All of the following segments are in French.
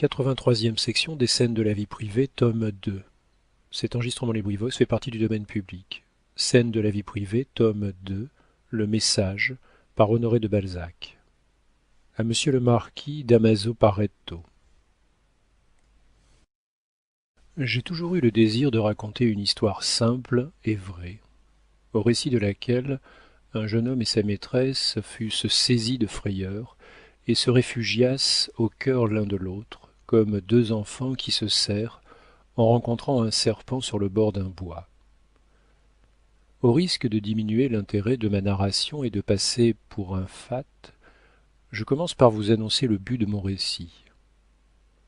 83e section des scènes de la vie privée, tome 2. Cet enregistrement Les Brivos fait partie du domaine public. Scènes de la vie privée, tome 2, Le Message, par Honoré de Balzac. À Monsieur le Marquis Damaso Paretto. J'ai toujours eu le désir de raconter une histoire simple et vraie, au récit de laquelle un jeune homme et sa maîtresse fussent saisis de frayeur et se réfugiassent au cœur l'un de l'autre, comme deux enfants qui se serrent en rencontrant un serpent sur le bord d'un bois. Au risque de diminuer l'intérêt de ma narration et de passer pour un fat, je commence par vous annoncer le but de mon récit.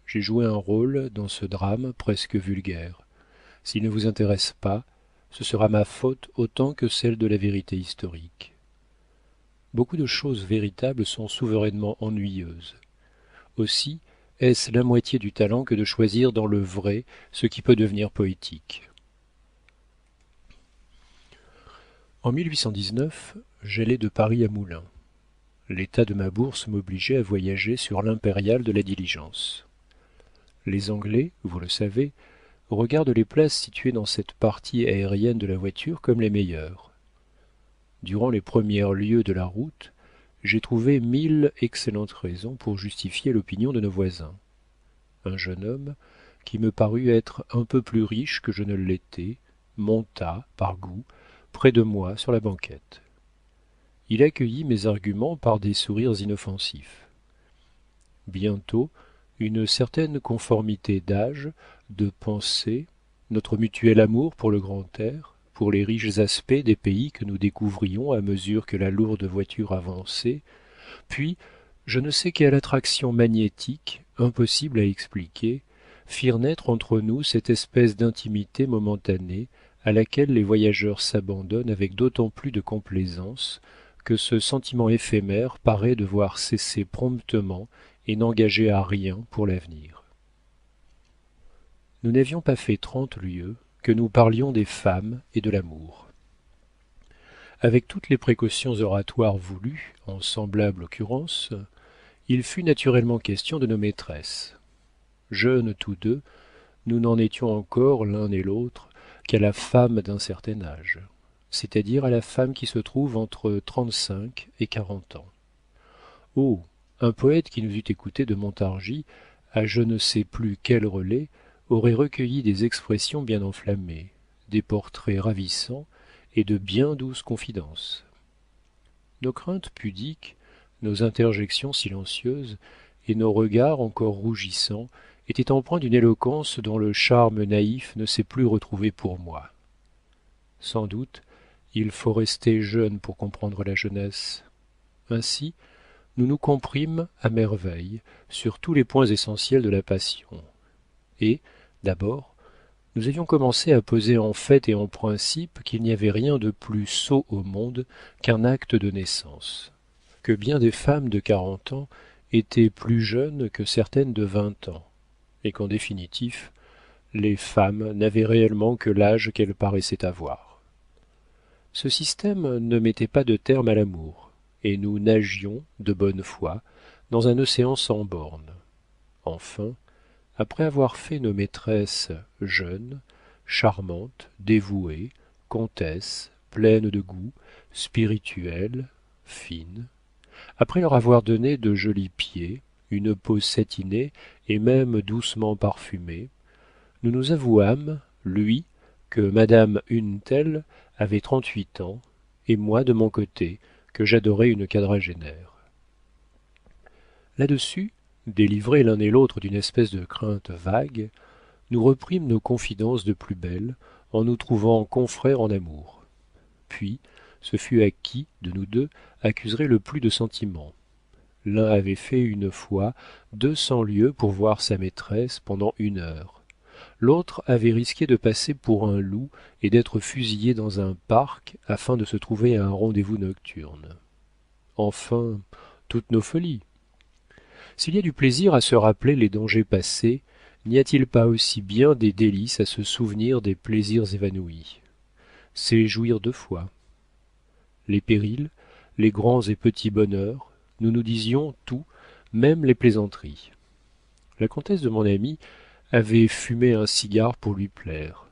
J'ai joué un rôle dans ce drame presque vulgaire. S'il ne vous intéresse pas, ce sera ma faute autant que celle de la vérité historique. Beaucoup de choses véritables sont souverainement ennuyeuses. Aussi, est-ce la moitié du talent que de choisir dans le vrai ce qui peut devenir poétique. En 1819, j'allais de Paris à Moulins. L'état de ma bourse m'obligeait à voyager sur l'impériale de la diligence. Les Anglais, vous le savez, regardent les places situées dans cette partie aérienne de la voiture comme les meilleures. Durant les premières lieues de la route, j'ai trouvé 1000 excellentes raisons pour justifier l'opinion de nos voisins. Un jeune homme, qui me parut être un peu plus riche que je ne l'étais, monta, par goût, près de moi sur la banquette. Il accueillit mes arguments par des sourires inoffensifs. Bientôt, une certaine conformité d'âge, de pensée, notre mutuel amour pour le grand air, pour les riches aspects des pays que nous découvrions à mesure que la lourde voiture avançait, puis je ne sais quelle attraction magnétique, impossible à expliquer, firent naître entre nous cette espèce d'intimité momentanée à laquelle les voyageurs s'abandonnent avec d'autant plus de complaisance que ce sentiment éphémère paraît devoir cesser promptement et n'engager à rien pour l'avenir. Nous n'avions pas fait 30 lieues que nous parlions des femmes et de l'amour. Avec toutes les précautions oratoires voulues, en semblable occurrence, il fut naturellement question de nos maîtresses. Jeunes tous deux, nous n'en étions encore l'un et l'autre qu'à la femme d'un certain âge, c'est-à-dire à la femme qui se trouve entre 35 et 40 ans. Oh, un poète qui nous eût écoutés de Montargis, à je ne sais plus quel relais, aurait recueilli des expressions bien enflammées, des portraits ravissants et de bien douces confidences. Nos craintes pudiques, nos interjections silencieuses et nos regards encore rougissants étaient empreints d'une éloquence dont le charme naïf ne s'est plus retrouvé pour moi. Sans doute, il faut rester jeune pour comprendre la jeunesse. Ainsi, nous nous comprîmes à merveille sur tous les points essentiels de la passion. Et, d'abord, nous avions commencé à poser en fait et en principe qu'il n'y avait rien de plus sot au monde qu'un acte de naissance, que bien des femmes de 40 ans étaient plus jeunes que certaines de 20 ans, et qu'en définitif, les femmes n'avaient réellement que l'âge qu'elles paraissaient avoir. Ce système ne mettait pas de terme à l'amour, et nous nagions, de bonne foi, dans un océan sans bornes. Enfin, après avoir fait nos maîtresses jeunes, charmantes, dévouées, comtesses, pleines de goût, spirituelles, fines, après leur avoir donné de jolis pieds, une peau satinée et même doucement parfumée, nous nous avouâmes, lui, que madame une telle avait 38 ans, et moi de mon côté, que j'adorais une quadragénaire. Là-dessus, délivrés l'un et l'autre d'une espèce de crainte vague, nous reprîmes nos confidences de plus belle, en nous trouvant confrères en amour. Puis, ce fut à qui, de nous deux, accuserait le plus de sentiment. L'un avait fait une fois 200 lieues pour voir sa maîtresse pendant 1 heure. L'autre avait risqué de passer pour un loup et d'être fusillé dans un parc afin de se trouver à un rendez-vous nocturne. Enfin, toutes nos folies. S'il y a du plaisir à se rappeler les dangers passés, n'y a-t-il pas aussi bien des délices à se souvenir des plaisirs évanouis? C'est jouir 2 fois. Les périls, les grands et petits bonheurs, nous nous disions tout, même les plaisanteries. La comtesse de mon ami avait fumé un cigare pour lui plaire.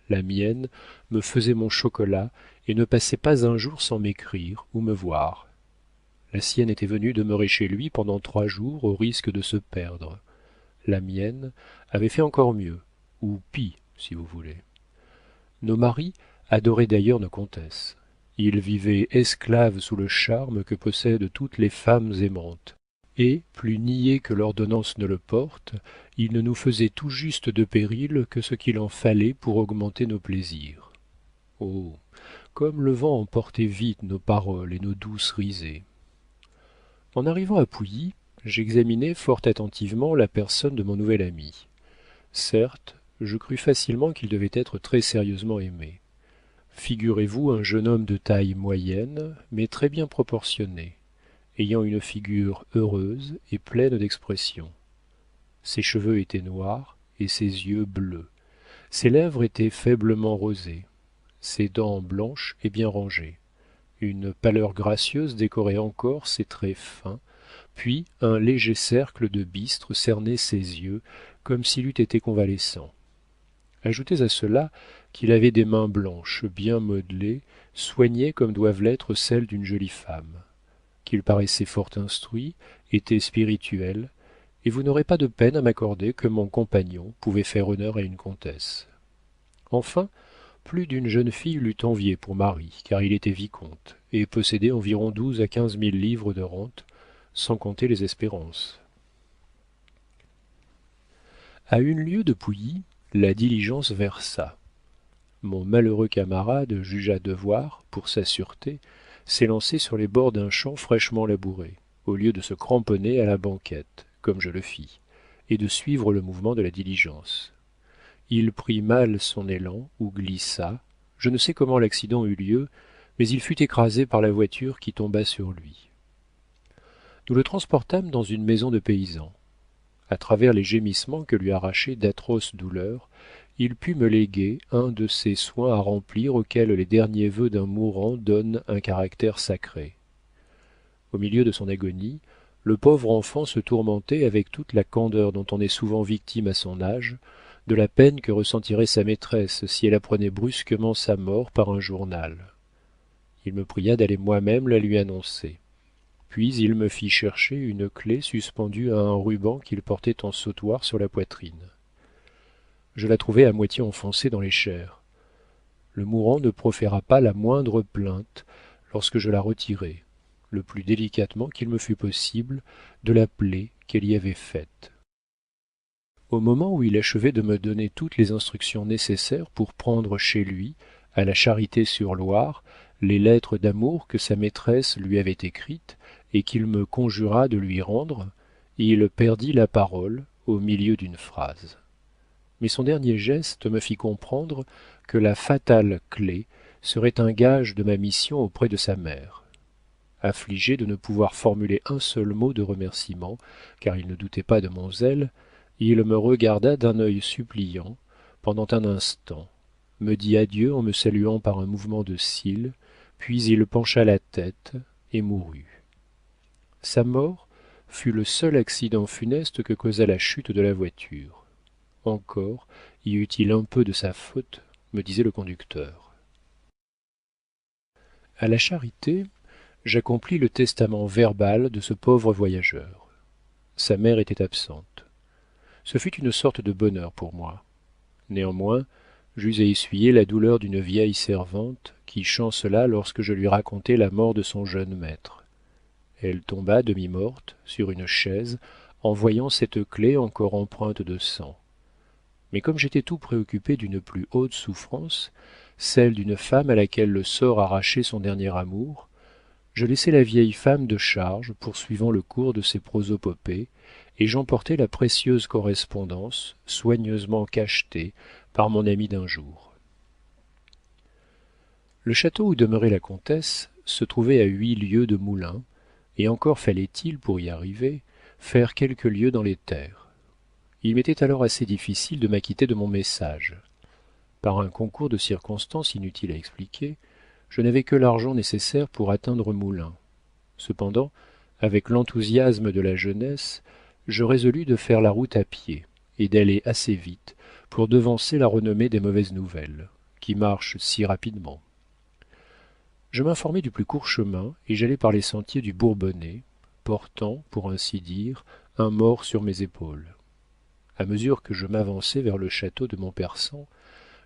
La mienne me faisait mon chocolat et ne passait pas un jour sans m'écrire ou me voir. La sienne était venue demeurer chez lui pendant 3 jours au risque de se perdre. La mienne avait fait encore mieux, ou pis, si vous voulez. Nos maris adoraient d'ailleurs nos comtesses. Ils vivaient esclaves sous le charme que possèdent toutes les femmes aimantes. Et, plus niais que l'ordonnance ne le porte, ils ne nous faisaient tout juste de péril que ce qu'il en fallait pour augmenter nos plaisirs. Oh, comme le vent emportait vite nos paroles et nos douces risées. En arrivant à Pouilly, j'examinai fort attentivement la personne de mon nouvel ami. Certes, je crus facilement qu'il devait être très sérieusement aimé. Figurez-vous un jeune homme de taille moyenne, mais très bien proportionné, ayant une figure heureuse et pleine d'expression. Ses cheveux étaient noirs et ses yeux bleus. Ses lèvres étaient faiblement rosées, ses dents blanches et bien rangées. Une pâleur gracieuse décorait encore ses traits fins, puis un léger cercle de bistre cernait ses yeux, comme s'il eût été convalescent. Ajoutez à cela qu'il avait des mains blanches, bien modelées, soignées comme doivent l'être celles d'une jolie femme, qu'il paraissait fort instruit, était spirituel, et vous n'aurez pas de peine à m'accorder que mon compagnon pouvait faire honneur à une comtesse. Enfin, plus d'une jeune fille l'eût envié pour mari, car il était vicomte, et possédait environ 12 à 15 000 livres de rente, sans compter les espérances. À 1 lieue de Pouilly, la diligence versa. Mon malheureux camarade jugea devoir, pour sa sûreté, s'élancer sur les bords d'un champ fraîchement labouré, au lieu de se cramponner à la banquette, comme je le fis, et de suivre le mouvement de la diligence. Il prit mal son élan ou glissa, je ne sais comment l'accident eut lieu, mais il fut écrasé par la voiture qui tomba sur lui. Nous le transportâmes dans une maison de paysans. À travers les gémissements que lui arrachaient d'atroces douleurs, il put me léguer un de ces soins à remplir auxquels les derniers vœux d'un mourant donnent un caractère sacré. Au milieu de son agonie, le pauvre enfant se tourmentait avec toute la candeur dont on est souvent victime à son âge, de la peine que ressentirait sa maîtresse si elle apprenait brusquement sa mort par un journal. Il me pria d'aller moi-même la lui annoncer. Puis il me fit chercher une clef suspendue à un ruban qu'il portait en sautoir sur la poitrine. Je la trouvai à moitié enfoncée dans les chairs. Le mourant ne proféra pas la moindre plainte lorsque je la retirai, le plus délicatement qu'il me fut possible, de la plaie qu'elle y avait faite. Au moment où il achevait de me donner toutes les instructions nécessaires pour prendre chez lui, à la Charité-sur-Loire, les lettres d'amour que sa maîtresse lui avait écrites et qu'il me conjura de lui rendre, il perdit la parole au milieu d'une phrase. Mais son dernier geste me fit comprendre que la fatale clef serait un gage de ma mission auprès de sa mère. Affligé de ne pouvoir formuler un seul mot de remerciement, car il ne doutait pas de mon zèle, il me regarda d'un œil suppliant pendant un instant, me dit adieu en me saluant par un mouvement de cils, puis il pencha la tête et mourut. Sa mort fut le seul accident funeste que causa la chute de la voiture. Encore y eut-il un peu de sa faute, me disait le conducteur. À la Charité, j'accomplis le testament verbal de ce pauvre voyageur. Sa mère était absente. Ce fut une sorte de bonheur pour moi. Néanmoins, j'eus à essuyer la douleur d'une vieille servante qui chancela lorsque je lui racontai la mort de son jeune maître. Elle tomba demi-morte sur une chaise en voyant cette clef encore empreinte de sang. Mais comme j'étais tout préoccupé d'une plus haute souffrance, celle d'une femme à laquelle le sort arrachait son dernier amour, je laissai la vieille femme de charge poursuivant le cours de ses prosopopées, et j'emportai la précieuse correspondance soigneusement cachetée par mon ami d'un jour. Le château où demeurait la comtesse se trouvait à 8 lieues de Moulins, et encore fallait-il, pour y arriver, faire quelques lieues dans les terres. Il m'était alors assez difficile de m'acquitter de mon message. Par un concours de circonstances inutile à expliquer, je n'avais que l'argent nécessaire pour atteindre Moulins. Cependant, avec l'enthousiasme de la jeunesse, je résolus de faire la route à pied et d'aller assez vite pour devancer la renommée des mauvaises nouvelles, qui marche si rapidement. Je m'informai du plus court chemin et j'allai par les sentiers du Bourbonnais, portant, pour ainsi dire, un mort sur mes épaules. À mesure que je m'avançais vers le château de Montpersan,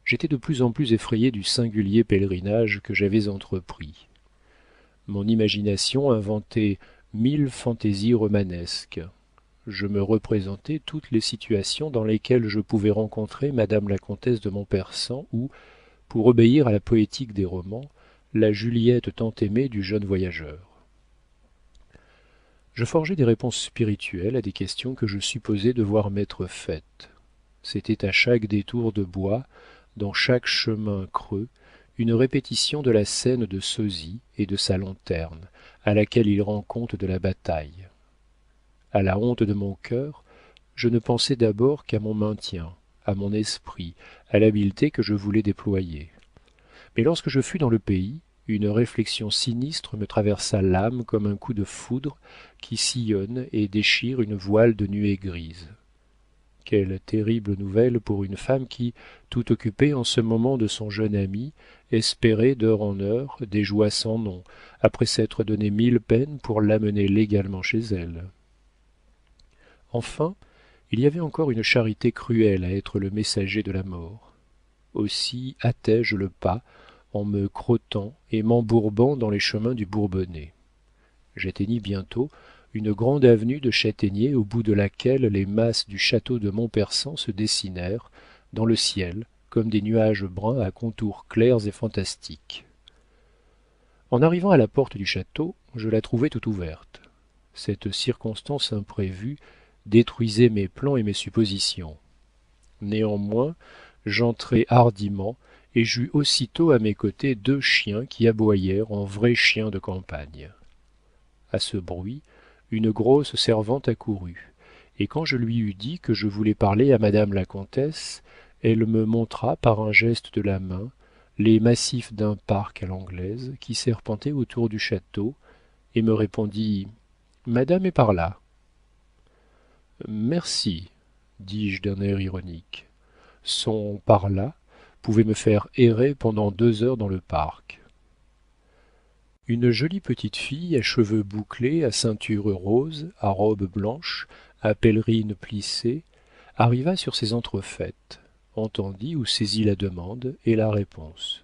j'étais de plus en plus effrayé du singulier pèlerinage que j'avais entrepris. Mon imagination inventait 1000 fantaisies romanesques. Je me représentais toutes les situations dans lesquelles je pouvais rencontrer madame la comtesse de Montpersan ou, pour obéir à la poétique des romans, la Juliette tant aimée du jeune voyageur. Je forgeais des réponses spirituelles à des questions que je supposais devoir m'être faites. C'était à chaque détour de bois, dans chaque chemin creux, une répétition de la scène de sosie et de sa lanterne, à laquelle il rend compte de la bataille. À la honte de mon cœur, je ne pensais d'abord qu'à mon maintien, à mon esprit, à l'habileté que je voulais déployer. Mais lorsque je fus dans le pays, une réflexion sinistre me traversa l'âme comme un coup de foudre qui sillonne et déchire une voile de nuée grise. Quelle terrible nouvelle pour une femme qui, tout occupée en ce moment de son jeune ami, espérait d'heure en heure des joies sans nom, après s'être donné 1000 peines pour l'amener légalement chez elle. Enfin, il y avait encore une charité cruelle à être le messager de la mort. Aussi hâtai-je le pas en me crottant et m'embourbant dans les chemins du Bourbonnais. J'atteignis bientôt une grande avenue de châtaigniers au bout de laquelle les masses du château de Montpersan se dessinèrent dans le ciel comme des nuages bruns à contours clairs et fantastiques. En arrivant à la porte du château, je la trouvai tout ouverte. Cette circonstance imprévue détruisait mes plans et mes suppositions. Néanmoins, j'entrai hardiment et j'eus aussitôt à mes côtés 2 chiens qui aboyèrent en vrais chiens de campagne. À ce bruit, une grosse servante accourut, et quand je lui eus dit que je voulais parler à madame la comtesse, elle me montra par un geste de la main les massifs d'un parc à l'anglaise qui serpentait autour du château, et me répondit « Madame est par là ». Merci, dis-je d'un air ironique. Son par là pouvait me faire errer pendant 2 heures dans le parc. Une jolie petite fille à cheveux bouclés, à ceinture rose, à robe blanche, à pèlerine plissée, arriva sur ces entrefaites, entendit ou saisit la demande et la réponse.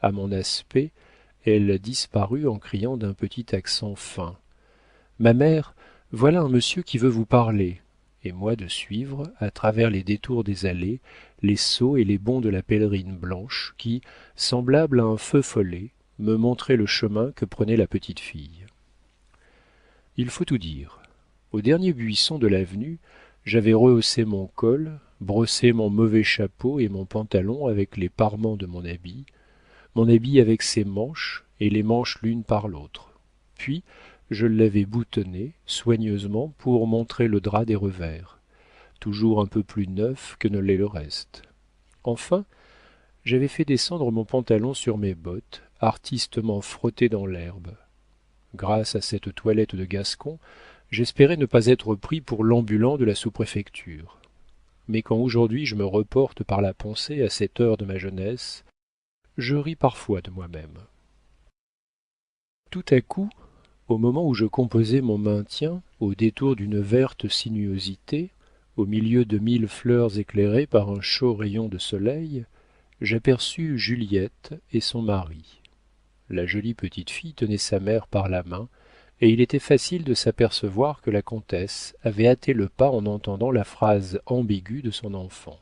À mon aspect, elle disparut en criant d'un petit accent fin. Ma mère, voilà un monsieur qui veut vous parler, et moi de suivre, à travers les détours des allées, les sauts et les bonds de la pèlerine blanche qui, semblable à un feu follet, me montrait le chemin que prenait la petite fille. Il faut tout dire. Au dernier buisson de l'avenue, j'avais rehaussé mon col, brossé mon mauvais chapeau et mon pantalon avec les parements de mon habit avec ses manches et les manches l'une par l'autre. Puis, je l'avais boutonné soigneusement pour montrer le drap des revers, toujours un peu plus neuf que ne l'est le reste. Enfin, j'avais fait descendre mon pantalon sur mes bottes, artistement frottées dans l'herbe. Grâce à cette toilette de Gascon, j'espérais ne pas être pris pour l'ambulant de la sous-préfecture. Mais quand aujourd'hui je me reporte par la pensée à cette heure de ma jeunesse, je ris parfois de moi-même. Tout à coup, au moment où je composais mon maintien, au détour d'une verte sinuosité, au milieu de 1000 fleurs éclairées par un chaud rayon de soleil, j'aperçus Juliette et son mari. La jolie petite fille tenait sa mère par la main, et il était facile de s'apercevoir que la comtesse avait hâté le pas en entendant la phrase ambiguë de son enfant.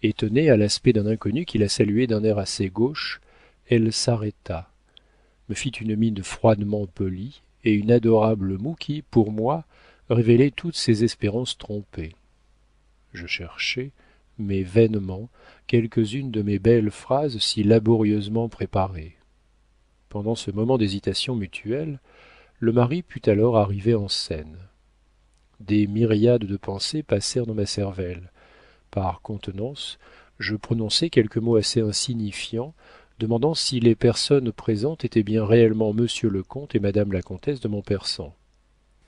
Étonnée à l'aspect d'un inconnu qui la saluait d'un air assez gauche, elle s'arrêta, me fit une mine froidement polie et une adorable moue qui, pour moi, révélait toutes ses espérances trompées. Je cherchai, mais vainement, quelques-unes de mes belles phrases si laborieusement préparées. Pendant ce moment d'hésitation mutuelle, le mari put alors arriver en scène. Des myriades de pensées passèrent dans ma cervelle. Par contenance, je prononçai quelques mots assez insignifiants, demandant si les personnes présentes étaient bien réellement monsieur le comte et madame la comtesse de Montpersan.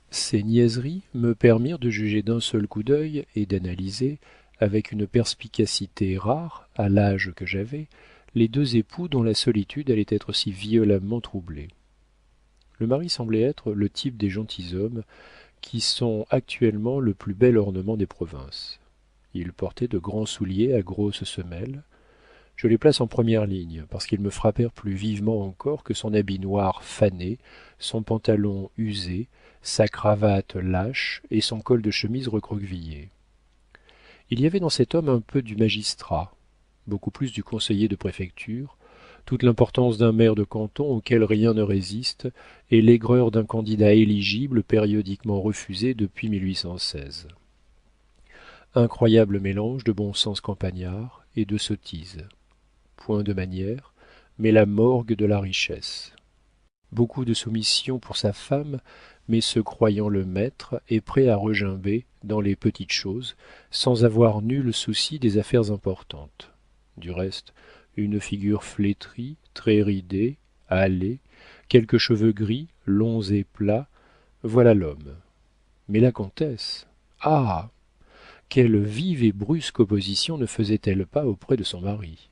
Ces niaiseries me permirent de juger d'un seul coup d'œil et d'analyser, avec une perspicacité rare à l'âge que j'avais, les deux époux dont la solitude allait être si violemment troublée. Le mari semblait être le type des gentilshommes qui sont actuellement le plus bel ornement des provinces. Il portait de grands souliers à grosses semelles. Je les place en première ligne, parce qu'ils me frappèrent plus vivement encore que son habit noir fané, son pantalon usé, sa cravate lâche et son col de chemise recroquevillé. Il y avait dans cet homme un peu du magistrat, beaucoup plus du conseiller de préfecture, toute l'importance d'un maire de canton auquel rien ne résiste, et l'aigreur d'un candidat éligible périodiquement refusé depuis 1816. Incroyable mélange de bon sens campagnard et de sottise. Point de manière, mais la morgue de la richesse. Beaucoup de soumission pour sa femme, mais se croyant le maître et prêt à regimber dans les petites choses, sans avoir nul souci des affaires importantes. Du reste, une figure flétrie, très ridée, hâlée, quelques cheveux gris, longs et plats, voilà l'homme. Mais la comtesse, ah! Quelle vive et brusque opposition ne faisait-elle pas auprès de son mari?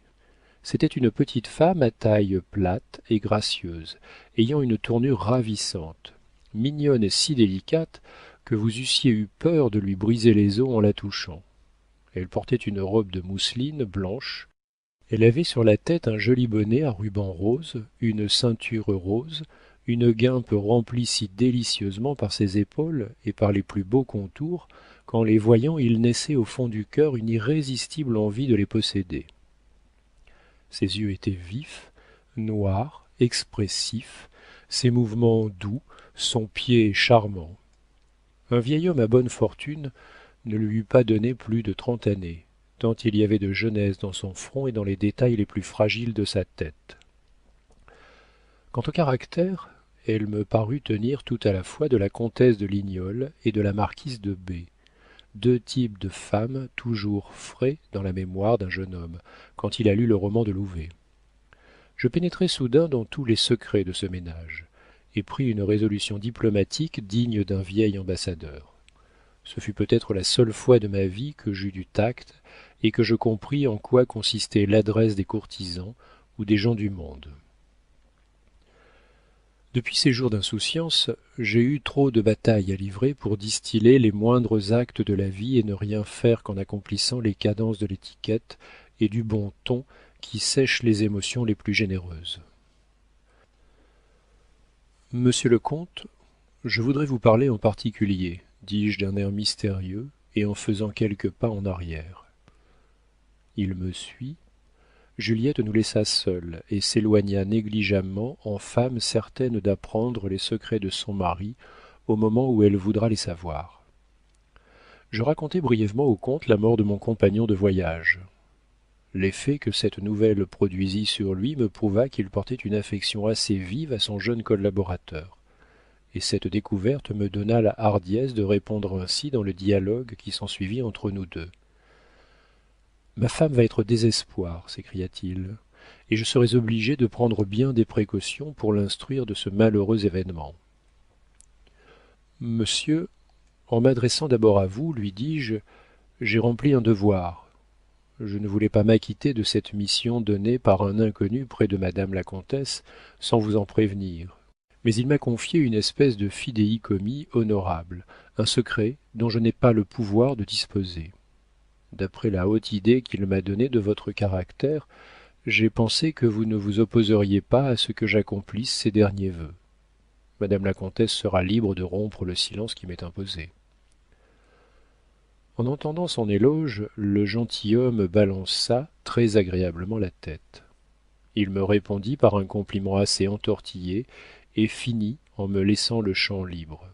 C'était une petite femme à taille plate et gracieuse, ayant une tournure ravissante, mignonne et si délicate que vous eussiez eu peur de lui briser les os en la touchant. Elle portait une robe de mousseline blanche, elle avait sur la tête un joli bonnet à rubans roses, une ceinture rose, une guimpe remplie si délicieusement par ses épaules et par les plus beaux contours qu'en les voyant il naissait au fond du cœur une irrésistible envie de les posséder. Ses yeux étaient vifs, noirs, expressifs, ses mouvements doux, son pied charmant. Un vieil homme à bonne fortune ne lui eût pas donné plus de 30 années, tant il y avait de jeunesse dans son front et dans les détails les plus fragiles de sa tête. Quant au caractère, elle me parut tenir tout à la fois de la comtesse de Lignolles et de la marquise de B, deux types de femmes toujours frais dans la mémoire d'un jeune homme, quand il a lu le roman de Louvet. Je pénétrai soudain dans tous les secrets de ce ménage, et pris une résolution diplomatique digne d'un vieil ambassadeur. Ce fut peut-être la seule fois de ma vie que j'eus du tact et que je compris en quoi consistait l'adresse des courtisans ou des gens du monde. Depuis ces jours d'insouciance, j'ai eu trop de batailles à livrer pour distiller les moindres actes de la vie et ne rien faire qu'en accomplissant les cadences de l'étiquette et du bon ton qui sèchent les émotions les plus généreuses. Monsieur le comte, je voudrais vous parler en particulier, dis-je d'un air mystérieux et en faisant quelques pas en arrière. Il me suit. Juliette nous laissa seuls et s'éloigna négligemment en femme certaine d'apprendre les secrets de son mari au moment où elle voudra les savoir. Je racontai brièvement au comte la mort de mon compagnon de voyage. L'effet que cette nouvelle produisit sur lui me prouva qu'il portait une affection assez vive à son jeune collaborateur, et cette découverte me donna la hardiesse de répondre ainsi dans le dialogue qui s'ensuivit entre nous deux. Ma femme va être au désespoir, s'écria-t-il, et je serais obligé de prendre bien des précautions pour l'instruire de ce malheureux événement. Monsieur, en m'adressant d'abord à vous, lui dis-je, j'ai rempli un devoir. Je ne voulais pas m'acquitter de cette mission donnée par un inconnu près de madame la comtesse sans vous en prévenir. Mais il m'a confié une espèce de fidéicommis honorable, un secret dont je n'ai pas le pouvoir de disposer. D'après la haute idée qu'il m'a donnée de votre caractère, j'ai pensé que vous ne vous opposeriez pas à ce que j'accomplisse ces derniers vœux. Madame la comtesse sera libre de rompre le silence qui m'est imposé. En entendant son éloge, le gentilhomme balança très agréablement la tête. Il me répondit par un compliment assez entortillé et finit en me laissant le champ libre.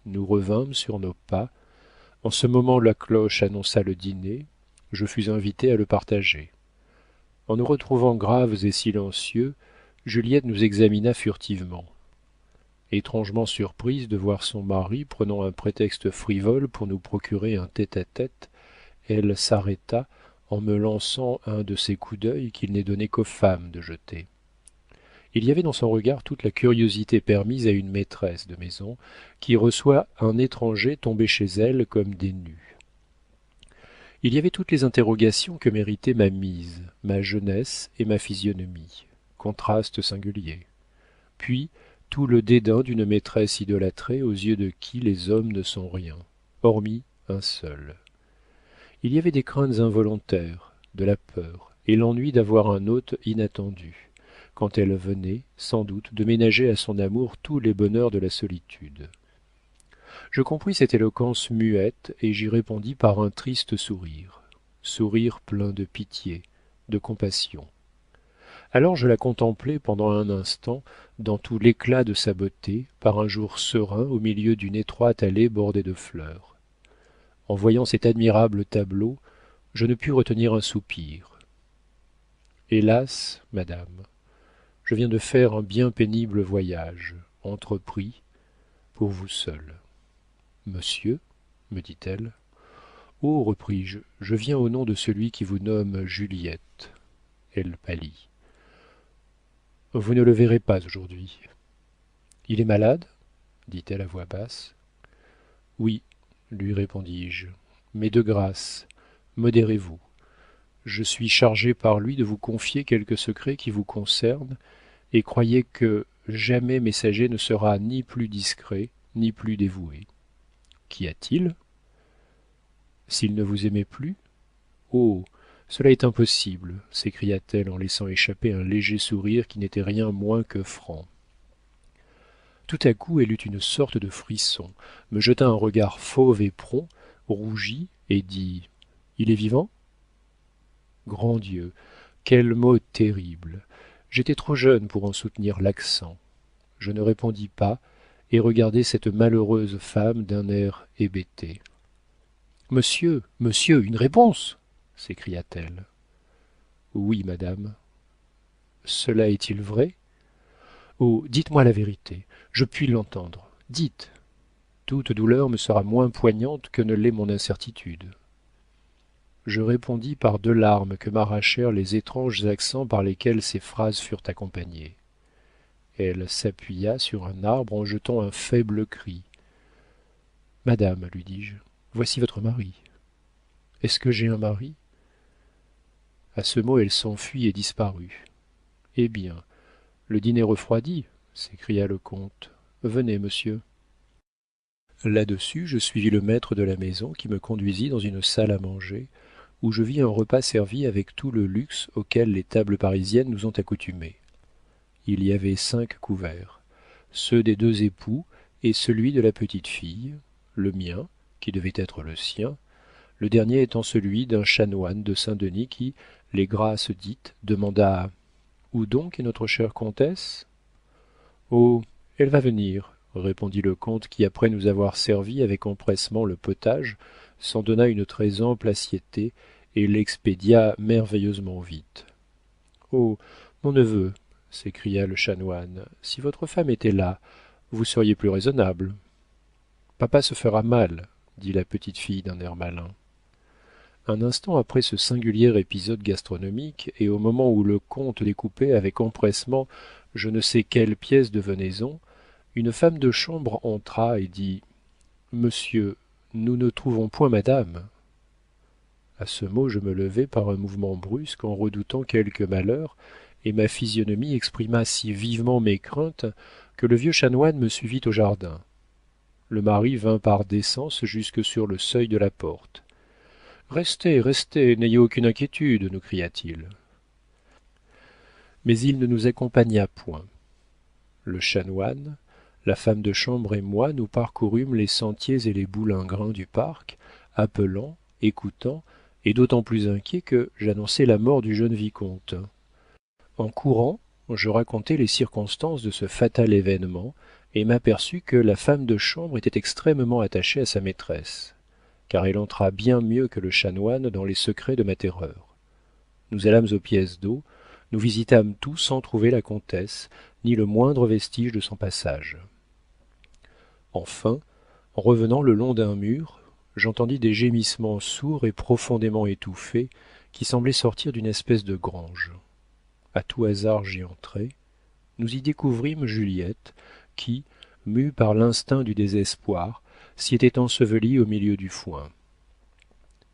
Nous revînmes sur nos pas. En ce moment la cloche annonça le dîner, je fus invité à le partager. En nous retrouvant graves et silencieux, Juliette nous examina furtivement. Étrangement surprise de voir son mari prenant un prétexte frivole pour nous procurer un tête-à-tête, elle s'arrêta en me lançant un de ces coups d'œil qu'il n'est donné qu'aux femmes de jeter. Il y avait dans son regard toute la curiosité permise à une maîtresse de maison qui reçoit un étranger tombé chez elle comme des nus. Il y avait toutes les interrogations que méritait ma mise, ma jeunesse et ma physionomie, contraste singulier. Puis tout le dédain d'une maîtresse idolâtrée aux yeux de qui les hommes ne sont rien, hormis un seul. Il y avait des craintes involontaires, de la peur, et l'ennui d'avoir un hôte inattendu, quand elle venait, sans doute, de ménager à son amour tous les bonheurs de la solitude. Je compris cette éloquence muette, et j'y répondis par un triste sourire plein de pitié, de compassion. Alors je la contemplai pendant un instant, dans tout l'éclat de sa beauté, par un jour serein au milieu d'une étroite allée bordée de fleurs. En voyant cet admirable tableau, je ne pus retenir un soupir. Hélas, madame, je viens de faire un bien pénible voyage, entrepris pour vous seule. Monsieur, me dit-elle. Oh, repris-je, je viens au nom de celui qui vous nomme Juliette. Elle pâlit. Vous ne le verrez pas aujourd'hui. Il est malade dit-elle à voix basse. Oui, lui répondis-je, mais de grâce, modérez-vous. Je suis chargé par lui de vous confier quelques secrets qui vous concernent, et croyez que jamais messager ne sera ni plus discret, ni plus dévoué. Qu'y a-t-il? S'il ne vous aimait plus? Oh, cela est impossible, s'écria-t-elle en laissant échapper un léger sourire qui n'était rien moins que franc. Tout à coup, elle eut une sorte de frisson, me jeta un regard fauve et prompt, rougit et dit: Il est vivant? Grand Dieu, quel mot terrible! J'étais trop jeune pour en soutenir l'accent. Je ne répondis pas et regardai cette malheureuse femme d'un air hébété. Monsieur, monsieur, une réponse! S'écria-t-elle. Oui, madame. Cela est-il vrai? Oh, dites-moi la vérité, je puis l'entendre. Dites. Toute douleur me sera moins poignante que ne l'est mon incertitude. Je répondis par 2 larmes que m'arrachèrent les étranges accents par lesquels ces phrases furent accompagnées. Elle s'appuya sur un arbre en jetant un faible cri. Madame, lui dis-je, voici votre mari. Est-ce que j'ai un mari? À ce mot, elle s'enfuit et disparut. Eh bien, le dîner refroidit, s'écria le comte. Venez, monsieur. Là-dessus, je suivis le maître de la maison qui me conduisit dans une salle à manger, où je vis un repas servi avec tout le luxe auquel les tables parisiennes nous ont accoutumés. Il y avait 5 couverts, ceux des 2 époux et celui de la petite fille, le mien, qui devait être le sien, le dernier étant celui d'un chanoine de Saint-Denis qui, les grâces dites, demanda: Où donc est notre chère comtesse? Oh, elle va venir, répondit le comte qui, après nous avoir servi avec empressement le potage, s'en donna une très ample assiété et l'expédia merveilleusement vite. Oh, mon neveu, s'écria le chanoine, si votre femme était là, vous seriez plus raisonnable. Papa se fera mal, dit la petite fille d'un air malin. Un instant après ce singulier épisode gastronomique, et au moment où le comte découpait avec empressement je ne sais quelle pièce de venaison, une femme de chambre entra et dit: Monsieur, nous ne trouvons point madame. À ce mot, je me levai par un mouvement brusque en redoutant quelque malheur, et ma physionomie exprima si vivement mes craintes que le vieux chanoine me suivit au jardin. Le mari vint par décence jusque sur le seuil de la porte. Restez, restez, n'ayez aucune inquiétude, nous cria-t-il. Mais il ne nous accompagna point. Le chanoine, la femme de chambre et moi nous parcourûmes les sentiers et les boulingrins du parc, appelant, écoutant, et d'autant plus inquiet que j'annonçai la mort du jeune vicomte. En courant, je racontai les circonstances de ce fatal événement et m'aperçus que la femme de chambre était extrêmement attachée à sa maîtresse, car elle entra bien mieux que le chanoine dans les secrets de ma terreur. Nous allâmes aux pièces d'eau, nous visitâmes tout sans trouver la comtesse, ni le moindre vestige de son passage. Enfin, en revenant le long d'un mur, j'entendis des gémissements sourds et profondément étouffés qui semblaient sortir d'une espèce de grange. À tout hasard j'y entrai. nous y découvrîmes Juliette, qui, mue par l'instinct du désespoir, s'y était ensevelie au milieu du foin.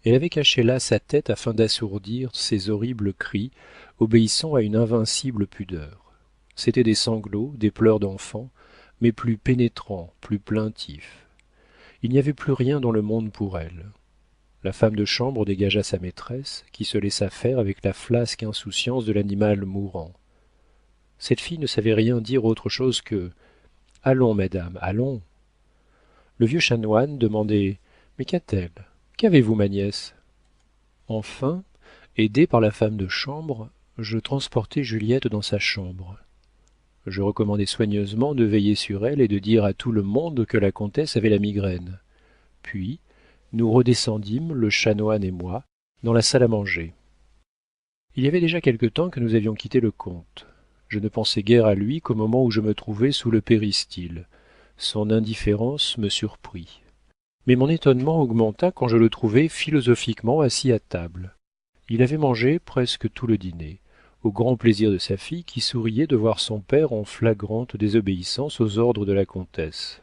Elle avait caché là sa tête afin d'assourdir ces horribles cris, obéissant à une invincible pudeur. C'étaient des sanglots, des pleurs d'enfant, mais plus pénétrants, plus plaintifs. Il n'y avait plus rien dans le monde pour elle. La femme de chambre dégagea sa maîtresse, qui se laissa faire avec la flasque insouciance de l'animal mourant. Cette fille ne savait rien dire autre chose que allons, madame, allons. Le vieux chanoine demandait mais qu'a-t-elle? Qu'avez-vous, ma nièce? Enfin, aidé par la femme de chambre, je transportai Juliette dans sa chambre. Je recommandai soigneusement de veiller sur elle et de dire à tout le monde que la comtesse avait la migraine. Puis, nous redescendîmes, le chanoine et moi, dans la salle à manger. Il y avait déjà quelque temps que nous avions quitté le comte. Je ne pensais guère à lui qu'au moment où je me trouvai sous le péristyle. Son indifférence me surprit. Mais mon étonnement augmenta quand je le trouvai philosophiquement assis à table. Il avait mangé presque tout le dîner, au grand plaisir de sa fille qui souriait de voir son père en flagrante désobéissance aux ordres de la comtesse.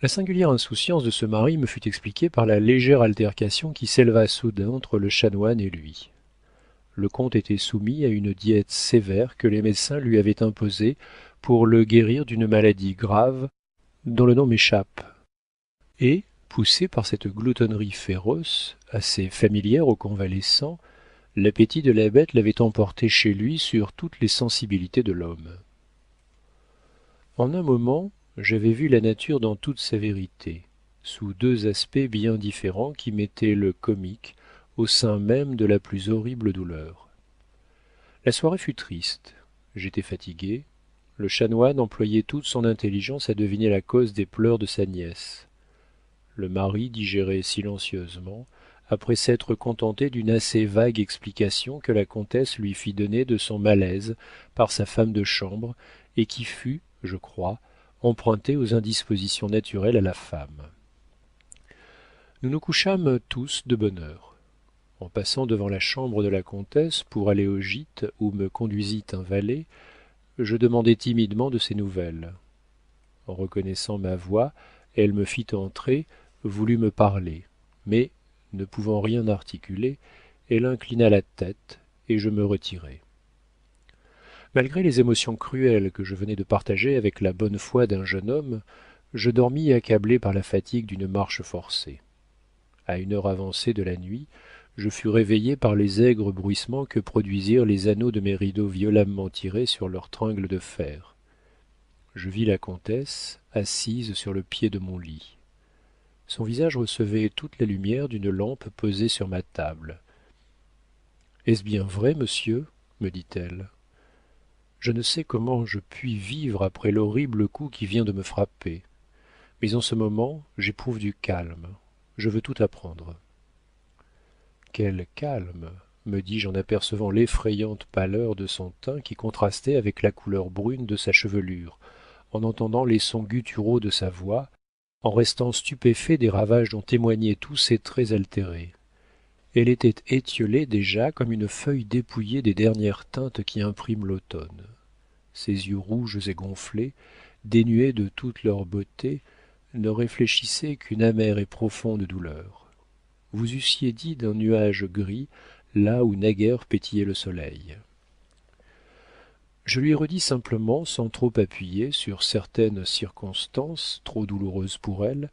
La singulière insouciance de ce mari me fut expliquée par la légère altercation qui s'éleva soudain entre le chanoine et lui. Le comte était soumis à une diète sévère que les médecins lui avaient imposée pour le guérir d'une maladie grave dont le nom m'échappe. Et, poussé par cette gloutonnerie féroce, assez familière aux convalescents, l'appétit de la bête l'avait emporté chez lui sur toutes les sensibilités de l'homme. En un moment, j'avais vu la nature dans toute sa vérité, sous deux aspects bien différents qui mettaient le comique au sein même de la plus horrible douleur. La soirée fut triste, j'étais fatigué, le chanoine employait toute son intelligence à deviner la cause des pleurs de sa nièce. Le mari digérait silencieusement, après s'être contenté d'une assez vague explication que la comtesse lui fit donner de son malaise par sa femme de chambre et qui fut, je crois, empruntée aux indispositions naturelles à la femme. Nous nous couchâmes tous de bonne heure. En passant devant la chambre de la comtesse pour aller au gîte où me conduisit un valet, je demandai timidement de ses nouvelles. En reconnaissant ma voix, elle me fit entrer, voulut me parler, mais, ne pouvant rien articuler, elle inclina la tête et je me retirai. Malgré les émotions cruelles que je venais de partager avec la bonne foi d'un jeune homme, je dormis accablé par la fatigue d'une marche forcée. À une heure avancée de la nuit, je fus réveillé par les aigres bruissements que produisirent les anneaux de mes rideaux violemment tirés sur leurs tringles de fer. Je vis la comtesse assise sur le pied de mon lit. Son visage recevait toute la lumière d'une lampe posée sur ma table. Est-ce bien vrai, monsieur? Me dit-elle. Je ne sais comment je puis vivre après l'horrible coup qui vient de me frapper. Mais en ce moment, j'éprouve du calme. Je veux tout apprendre. Quel calme, me dis-je en apercevant l'effrayante pâleur de son teint qui contrastait avec la couleur brune de sa chevelure, en entendant les sons gutturaux de sa voix, en restant stupéfait des ravages dont témoignaient tous ses traits altérés. Elle était étiolée déjà comme une feuille dépouillée des dernières teintes qui impriment l'automne. Ses yeux rouges et gonflés, dénués de toute leur beauté, ne réfléchissaient qu'une amère et profonde douleur. Vous eussiez dit d'un nuage gris, là où naguère pétillait le soleil. Je lui redis simplement, sans trop appuyer sur certaines circonstances trop douloureuses pour elle,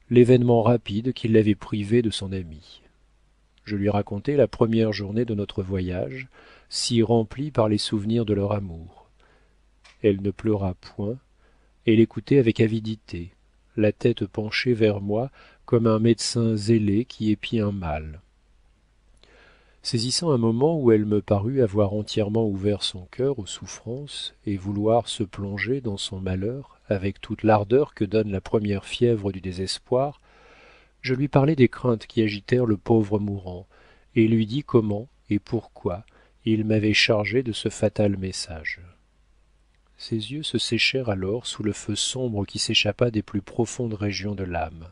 l'événement rapide qui l'avait privée de son ami. Je lui racontai la première journée de notre voyage, si remplie par les souvenirs de leur amour. Elle ne pleura point, elle écoutait avec avidité, la tête penchée vers moi comme un médecin zélé qui épie un mal. Saisissant un moment où elle me parut avoir entièrement ouvert son cœur aux souffrances et vouloir se plonger dans son malheur avec toute l'ardeur que donne la première fièvre du désespoir, je lui parlai des craintes qui agitèrent le pauvre mourant, et lui dis comment et pourquoi il m'avait chargé de ce fatal message. Ses yeux se séchèrent alors sous le feu sombre qui s'échappa des plus profondes régions de l'âme.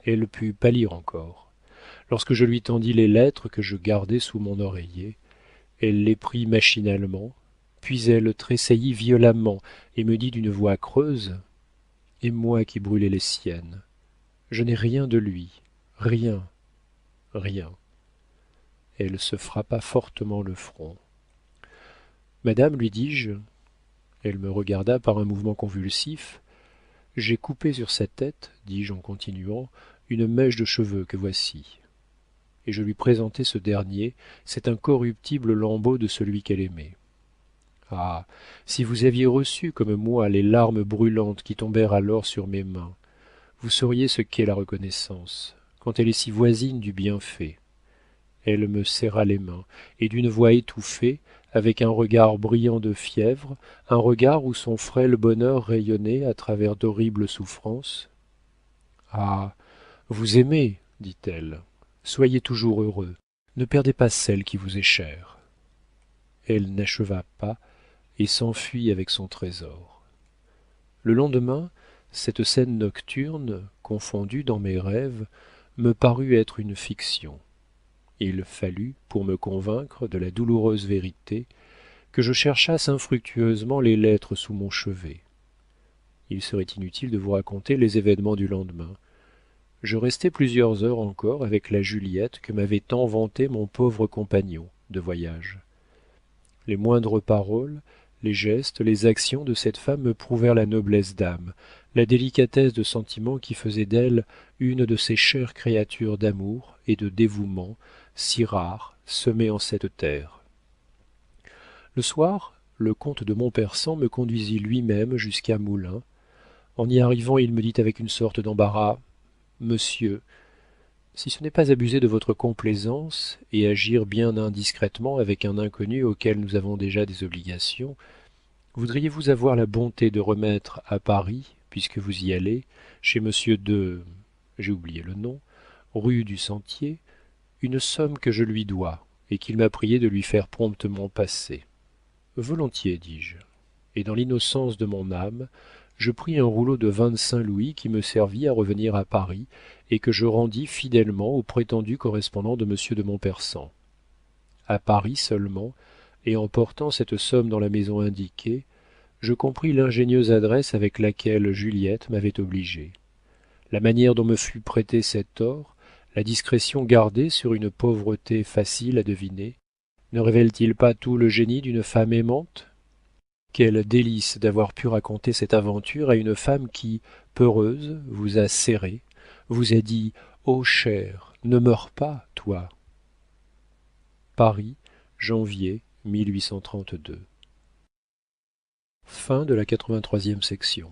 Elle put pâlir encore. Lorsque je lui tendis les lettres que je gardais sous mon oreiller, elle les prit machinalement, puis elle tressaillit violemment et me dit d'une voix creuse: et moi qui brûlais les siennes. Je n'ai rien de lui, rien, rien. Elle se frappa fortement le front. Madame, lui dis-je, elle me regarda par un mouvement convulsif. J'ai coupé sur sa tête, dis-je en continuant, une mèche de cheveux que voici. Et je lui présentai ce dernier, cet incorruptible lambeau de celui qu'elle aimait. Ah, si vous aviez reçu comme moi les larmes brûlantes qui tombèrent alors sur mes mains, vous sauriez ce qu'est la reconnaissance, quand elle est si voisine du bienfait. Elle me serra les mains, et d'une voix étouffée, avec un regard brillant de fièvre, un regard où son frêle bonheur rayonnait à travers d'horribles souffrances. Ah, vous aimez, dit-elle, soyez toujours heureux, ne perdez pas celle qui vous est chère. Elle n'acheva pas et s'enfuit avec son trésor. Le lendemain, cette scène nocturne, confondue dans mes rêves, me parut être une fiction. Il fallut, pour me convaincre de la douloureuse vérité, que je cherchasse infructueusement les lettres sous mon chevet. Il serait inutile de vous raconter les événements du lendemain. Je restai plusieurs heures encore avec la Juliette que m'avait tant vantée mon pauvre compagnon de voyage. Les moindres paroles, les gestes, les actions de cette femme me prouvèrent la noblesse d'âme, la délicatesse de sentiment qui faisait d'elle une de ces chères créatures d'amour et de dévouement si rares semées en cette terre. Le soir, le comte de Montpersan me conduisit lui-même jusqu'à Moulins. En y arrivant, il me dit avec une sorte d'embarras: Monsieur, si ce n'est pas abuser de votre complaisance et agir bien indiscrètement avec un inconnu auquel nous avons déjà des obligations, voudriez-vous avoir la bonté de remettre à Paris, puisque vous y allez, chez monsieur de... j'ai oublié le nom, rue du Sentier, une somme que je lui dois et qu'il m'a prié de lui faire promptement passer. Volontiers, dis-je. Et dans l'innocence de mon âme, je pris un rouleau de 25 louis qui me servit à revenir à Paris et que je rendis fidèlement au prétendu correspondant de monsieur de Montpersan. À Paris seulement, et en portant cette somme dans la maison indiquée, je compris l'ingénieuse adresse avec laquelle Juliette m'avait obligé. La manière dont me fut prêté cet or, la discrétion gardée sur une pauvreté facile à deviner, ne révèlent-ils pas tout le génie d'une femme aimante? Quel délice d'avoir pu raconter cette aventure à une femme qui, peureuse, vous a serré, vous a dit: ô cher, ne meurs pas, toi. Paris, janvier 1832. Fin de la 83e section.